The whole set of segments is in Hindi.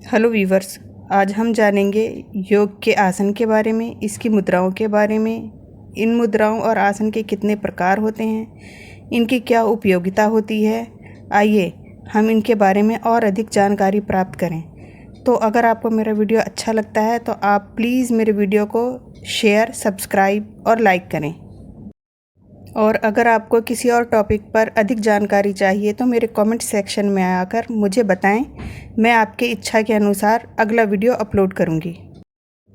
हेलो वीवर्स, आज हम जानेंगे योग के आसन के बारे में, इसकी मुद्राओं के बारे में। इन मुद्राओं और आसन के कितने प्रकार होते हैं, इनकी क्या उपयोगिता होती है। आइए हम इनके बारे में और अधिक जानकारी प्राप्त करें। तो अगर आपको मेरा वीडियो अच्छा लगता है तो आप प्लीज़ मेरे वीडियो को शेयर, सब्सक्राइब और लाइक करें। और अगर आपको किसी और टॉपिक पर अधिक जानकारी चाहिए तो मेरे कमेंट सेक्शन में आकर मुझे बताएं। मैं आपके इच्छा के अनुसार अगला वीडियो अपलोड करूंगी।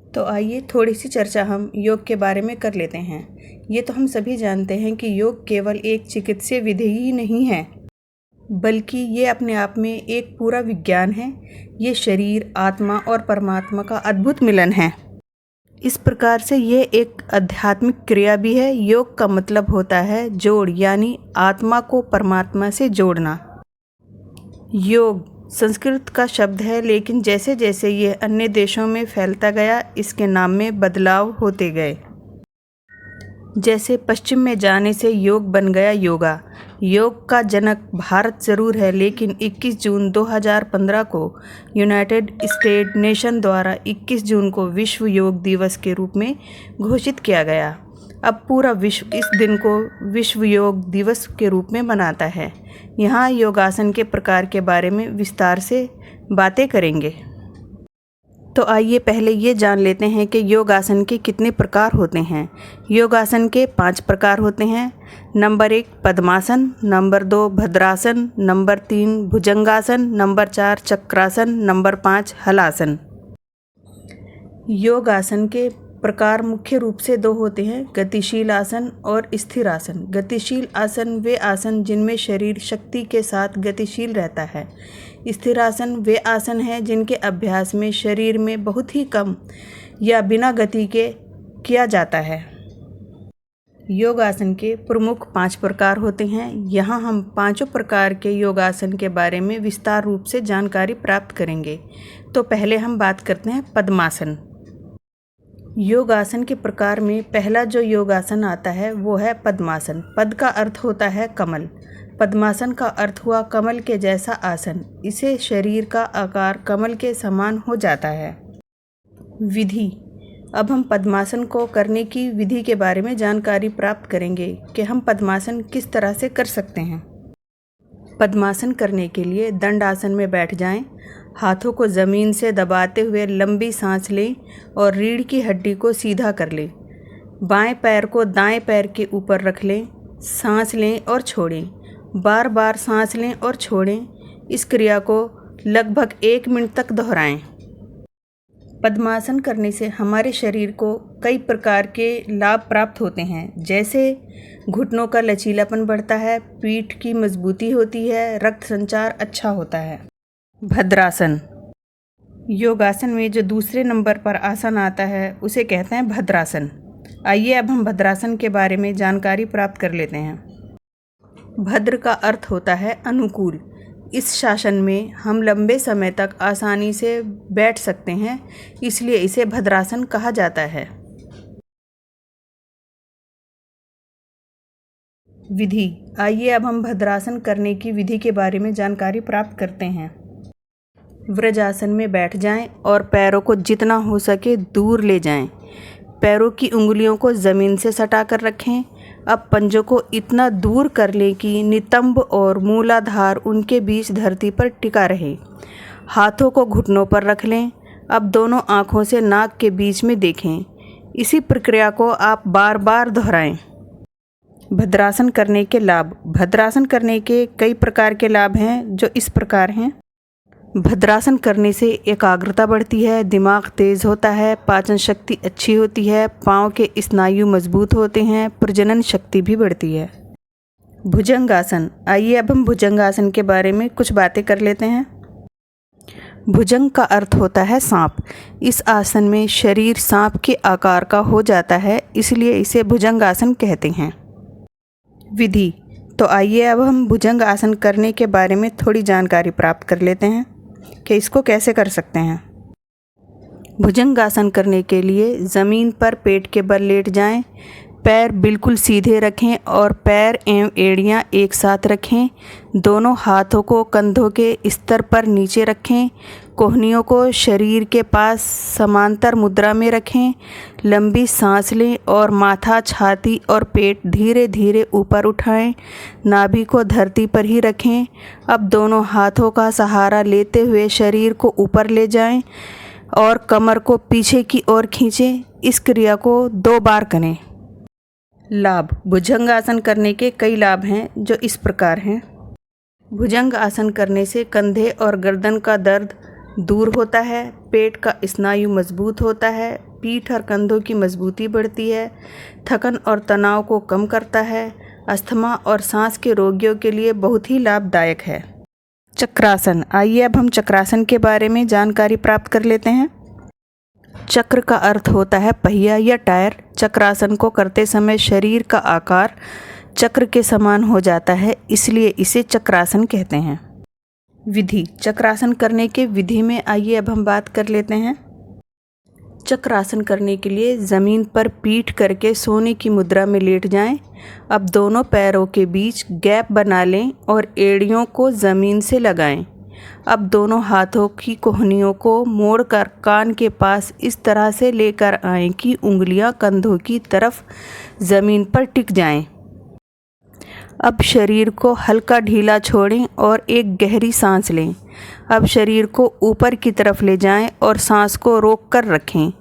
तो आइए थोड़ी सी चर्चा हम योग के बारे में कर लेते हैं। ये तो हम सभी जानते हैं कि योग केवल एक चिकित्सीय विधि ही नहीं है, बल्कि ये अपने आप में एक पूरा विज्ञान है। ये शरीर, आत्मा और परमात्मा का अद्भुत मिलन है। इस प्रकार से ये एक आध्यात्मिक क्रिया भी है। योग का मतलब होता है जोड़, यानी आत्मा को परमात्मा से जोड़ना। योग संस्कृत का शब्द है, लेकिन जैसे जैसे ये अन्य देशों में फैलता गया, इसके नाम में बदलाव होते गए। जैसे पश्चिम में जाने से योग बन गया योगा। योग का जनक भारत ज़रूर है, लेकिन 21 जून 2015 को यूनाइटेड स्टेट नेशन द्वारा 21 जून को विश्व योग दिवस के रूप में घोषित किया गया। अब पूरा विश्व इस दिन को विश्व योग दिवस के रूप में मनाता है। यहाँ योगासन के प्रकार के बारे में विस्तार से बातें करेंगे। तो आइए पहले ये जान लेते हैं कि योगासन के कितने प्रकार होते हैं। योगासन के 5 प्रकार होते हैं। नंबर 1 पद्मासन, नंबर 2 भद्रासन, नंबर 3 भुजंगासन, नंबर 4 चक्रासन, नंबर 5 हलासन। योगासन के प्रकार मुख्य रूप से 2 होते हैं, गतिशील आसन और स्थिर आसन। गतिशील आसन वे आसन जिनमें शरीर शक्ति के साथ गतिशील रहता है। स्थिर आसन वे आसन हैं जिनके अभ्यास में शरीर में बहुत ही कम या बिना गति के किया जाता है। योगासन के प्रमुख 5 प्रकार होते हैं। यहाँ हम 5 प्रकार के योगासन के बारे में विस्तार रूप से जानकारी प्राप्त करेंगे। तो पहले हम बात करते हैं पद्मासन। योगासन के प्रकार में पहला जो योगासन आता है वो है पद्मासन। पद का अर्थ होता है कमल। पद्मासन का अर्थ हुआ कमल के जैसा आसन। इसे शरीर का आकार कमल के समान हो जाता है। विधि। अब हम पद्मासन को करने की विधि के बारे में जानकारी प्राप्त करेंगे कि हम पद्मासन किस तरह से कर सकते हैं। पद्मासन करने के लिए दंडासन में बैठ जाएं। हाथों को ज़मीन से दबाते हुए लंबी सांस लें और रीढ़ की हड्डी को सीधा कर लें। बाएं पैर को दाएं पैर के ऊपर रख लें। सांस लें और छोड़ें। बार बार सांस लें और छोड़ें। इस क्रिया को लगभग 1 मिनट तक दोहराएं। पद्मासन करने से हमारे शरीर को कई प्रकार के लाभ प्राप्त होते हैं, जैसे घुटनों का लचीलापन बढ़ता है, पीठ की मजबूती होती है, रक्त संचार अच्छा होता है। भद्रासन। योगासन में जो दूसरे नंबर पर आसन आता है उसे कहते हैं भद्रासन। आइए अब हम भद्रासन के बारे में जानकारी प्राप्त कर लेते हैं। भद्र का अर्थ होता है अनुकूल। इस शासन में हम लंबे समय तक आसानी से बैठ सकते हैं, इसलिए इसे भद्रासन कहा जाता है। विधि। आइए अब हम भद्रासन करने की विधि के बारे में जानकारी प्राप्त करते हैं। व्रजासन में बैठ जाएं और पैरों को जितना हो सके दूर ले जाएं। पैरों की उंगलियों को ज़मीन से सटा कर रखें। अब पंजों को इतना दूर कर लें कि नितंब और मूलाधार उनके बीच धरती पर टिका रहे। हाथों को घुटनों पर रख लें। अब दोनों आँखों से नाक के बीच में देखें। इसी प्रक्रिया को आप बार बार दोहराएं। भद्रासन करने के लाभ। भद्रासन करने के कई प्रकार के लाभ हैं, जो इस प्रकार हैं। भद्रासन करने से एकाग्रता बढ़ती है, दिमाग तेज होता है, पाचन शक्ति अच्छी होती है, पाँव के स्नायु मजबूत होते हैं, प्रजनन शक्ति भी बढ़ती है। भुजंगासन। आइए अब हम भुजंगासन के बारे में कुछ बातें कर लेते हैं। भुजंग का अर्थ होता है सांप। इस आसन में शरीर सांप के आकार का हो जाता है, इसलिए इसे भुजंगासन कहते हैं। विधि। तो आइए अब हम भुजंग आसन करने के बारे में थोड़ी जानकारी प्राप्त कर लेते हैं कि इसको कैसे कर सकते हैं। भुजंगासन करने के लिए ज़मीन पर पेट के बल लेट जाएं। पैर बिल्कुल सीधे रखें और पैर एवं एड़ियाँ एक साथ रखें। दोनों हाथों को कंधों के स्तर पर नीचे रखें। कोहनियों को शरीर के पास समांतर मुद्रा में रखें। लंबी सांस लें और माथा, छाती और पेट धीरे धीरे ऊपर उठाएं। नाभि को धरती पर ही रखें। अब दोनों हाथों का सहारा लेते हुए शरीर को ऊपर ले जाएं और कमर को पीछे की ओर खींचें। इस क्रिया को 2 बार करें। लाभ। भुजंग आसन करने के कई लाभ हैं जो इस प्रकार हैं। भुजंग आसन करने से कंधे और गर्दन का दर्द दूर होता है। पेट का स्नायु मजबूत होता है। पीठ और कंधों की मजबूती बढ़ती है। थकन और तनाव को कम करता है। अस्थमा और सांस के रोगियों के लिए बहुत ही लाभदायक है। चक्रासन। आइए अब हम चक्रासन के बारे में जानकारी प्राप्त कर लेते हैं। चक्र का अर्थ होता है पहिया या टायर। चक्रासन को करते समय शरीर का आकार चक्र के समान हो जाता है, इसलिए इसे चक्रासन कहते हैं। विधि। चक्रासन करने के विधि में आइए अब हम बात कर लेते हैं। चक्रासन करने के लिए ज़मीन पर पीठ करके सोने की मुद्रा में लेट जाएं। अब दोनों पैरों के बीच गैप बना लें और एड़ियों को ज़मीन से लगाएं। अब दोनों हाथों की कोहनियों को मोड़कर कान के पास इस तरह से लेकर आएं कि उंगलियां कंधों की तरफ ज़मीन पर टिक जाएं। अब शरीर को हल्का ढीला छोड़ें और एक गहरी सांस लें। अब शरीर को ऊपर की तरफ ले जाएं और सांस को रोक कर रखें।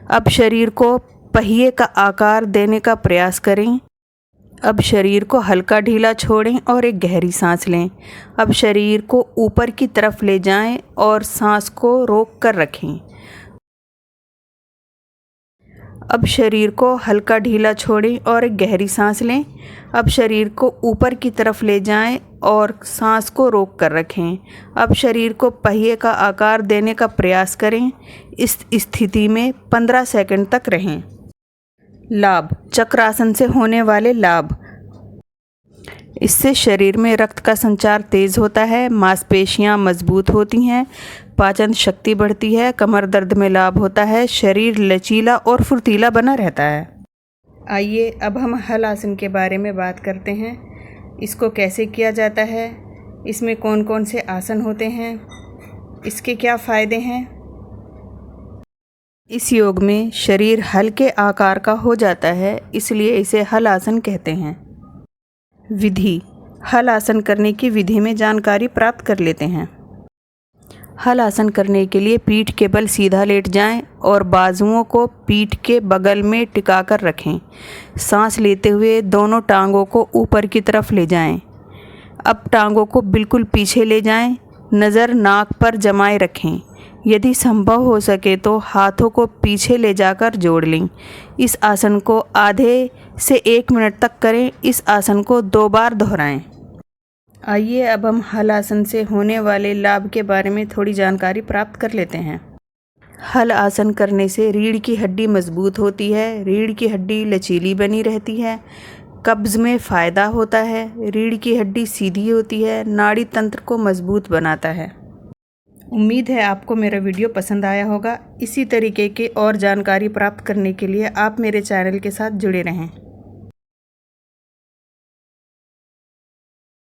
अब शरीर को पहिए का आकार देने का प्रयास करें। अब शरीर को हल्का ढीला छोड़ें और एक गहरी सांस लें। अब शरीर को ऊपर की तरफ ले जाएं और सांस को रोक कर रखें। अब शरीर को हल्का ढीला छोड़ें और एक गहरी सांस लें। अब शरीर को ऊपर की तरफ ले जाएं और सांस को रोक कर रखें। अब शरीर को पहिए का आकार देने का प्रयास करें। इस स्थिति में 15 सेकंड तक रहें। लाभ। चक्रासन से होने वाले लाभ। इससे शरीर में रक्त का संचार तेज होता है। मांसपेशियां मजबूत होती हैं। पाचन शक्ति बढ़ती है। कमर दर्द में लाभ होता है। शरीर लचीला और फुर्तीला बना रहता है। आइए अब हम हल आसन के बारे में बात करते हैं। इसको कैसे किया जाता है, इसमें कौन कौन से आसन होते हैं, इसके क्या फ़ायदे हैं। इस योग में शरीर हल्के आकार का हो जाता है, इसलिए इसे हल आसन कहते हैं। विधि। हल आसन करने की विधि में जानकारी प्राप्त कर लेते हैं। हल आसन करने के लिए पीठ के बल सीधा लेट जाएं और बाजुओं को पीठ के बगल में टिकाकर रखें। सांस लेते हुए दोनों टांगों को ऊपर की तरफ ले जाएं। अब टांगों को बिल्कुल पीछे ले जाएं। नज़र नाक पर जमाए रखें। यदि संभव हो सके तो हाथों को पीछे ले जाकर जोड़ लें। इस आसन को आधे से 1 मिनट तक करें। इस आसन को 2 बार दोहराएं। आइए अब हम हल आसन से होने वाले लाभ के बारे में थोड़ी जानकारी प्राप्त कर लेते हैं। हल आसन करने से रीढ़ की हड्डी मजबूत होती है। रीढ़ की हड्डी लचीली बनी रहती है। कब्ज़ में फ़ायदा होता है। रीढ़ की हड्डी सीधी होती है। नाड़ी तंत्र को मजबूत बनाता है। उम्मीद है आपको मेरा वीडियो पसंद आया होगा। इसी तरीके के और जानकारी प्राप्त करने के लिए आप मेरे चैनल के साथ जुड़े रहें।